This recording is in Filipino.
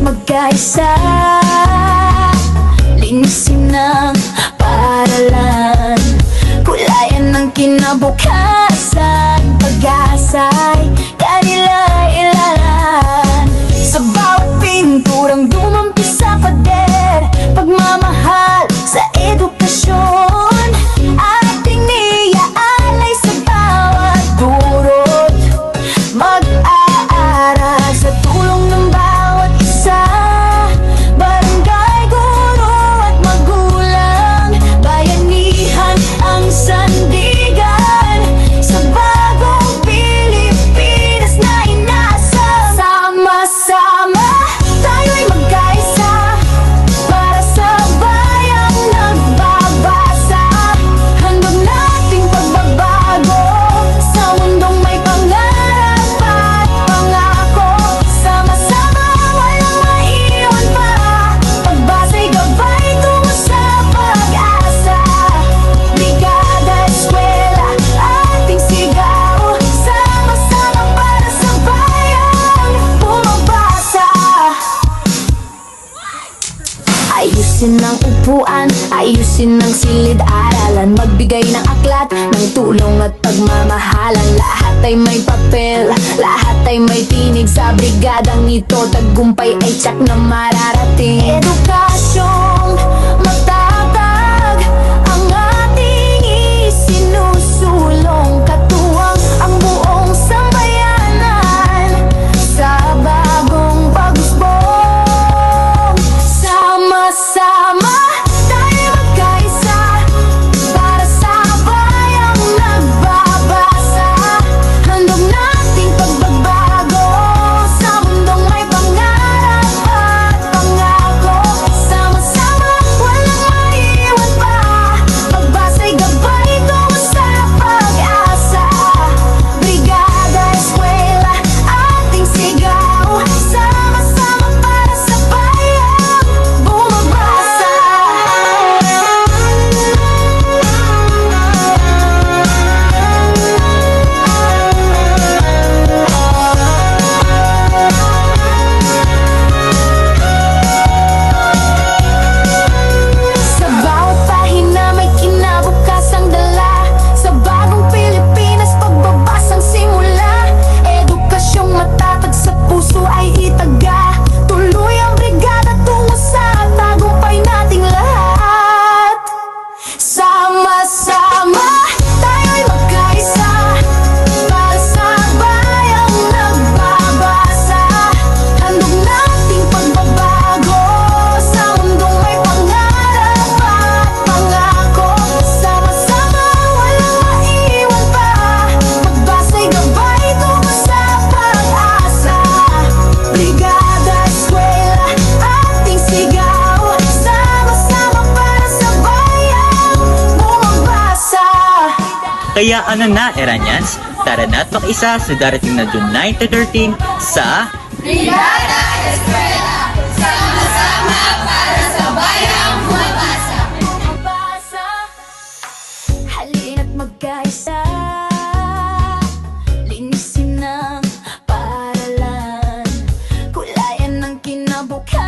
magkaisa, linisin ng paaralan, kulayan ng kinabukasan, pag-asa'y kanila ilalan. Sa bawat pinturang dumampisa pader, pagmamahal sa edukasyon, ating niaalay sa bawat durot, mag-aaral sa tulong ng bawat isa, barangay, guro at magulang, bayanihan ang sandigan sa bagong Pilipinas na inasa. Sama-sama tayo'y magkaisa para sa bayang nagbabasa, handog nating pagbabago sa mundong may pangarap at pangako. Sama-sama walang maiwan pa, pagbasa'y gabay tungo sa pag-asa, brigada, eskwela, ating sigaw, sama-sama para sa bayang bumabasa. Ayusin ang upuan, ayusin ang silid-aralan, magbigay ng aklat, ng tulong at pagmamahalan. Lahat ay may papel, lahat ay may tinig, sa brigadang ito tagumpay ay tiyak na mararating. Edukasyong matatag ang ating isinusulong, katuwang ang buong sambayanan sa bagong pag-usbong. Sama-sama tayo magkaisa para sa bayang nagbabasa, handog nating pagbabago sa mundong may pangarap at pangako. Sama-sama walang maiwan pa, pagbasa'y gabay tungo sa pag-asa, brigada, eskwela, ating sigaw, sama-sama para sa bayang bumabasa. Sa bawat pahina may kinabukasang dala, sa bagong Pilipinas pagbabasang simula, edukasyong matatag sa puso ay itaga, tuloy ang brigada tungo sa tagumpay nating lahat. Sama-sama tayo'y magkaisa para sa bayang nagbabasa, handog nating pagbabago sa mundong may pangarap at pangako. Sama-sama walang maiwan pa, pagbasa'y gabay tungo sa pag-asa, brigada, eskwela, ating sigaw, sama-sama para sa bayang bumabasa. Kaya ano na, Iranians? Tara na't makisa sa darating na June 9 to 13 sa Brigada Eskwela, sama-sama para sa bayang bumabasa. Bumabasa, halina't magkaisa, linisin ng paaralan, kulayan ng kinabukasan.